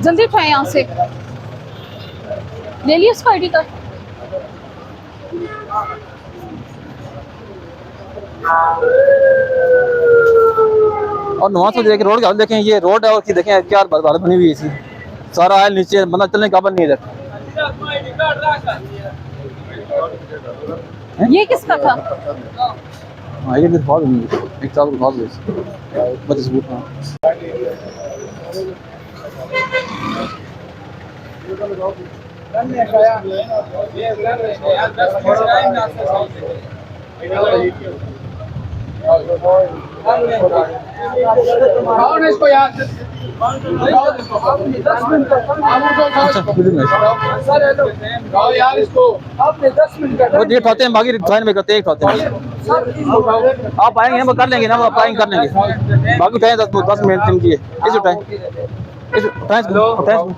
जल्दी उठाए यहाँ से। ले लिया उसका आईडी कार्ड। और वहाँ से देखें रोड का हाल देखें, ये रोड है और की देखें क्या हालत बनी हुई है इसी। सारा है नीचे, बंदा चलने काबिल नहीं है इधर। ये किसका था? हाँ ये फिर बहुत एक साल बहुत बच्चे सबूत। हाँ इसको यार यार इसको आपने 10 मिनट वो ये उठाते हैं, बाकी फाइन में करते हैं, एक उठाते हैं। आप आएंगे हम कर लेंगे ना, आप आएंगे कर लेंगे। बाकी उठाएं 10 मिनट की है, इस उठाएं, इस उठाएं।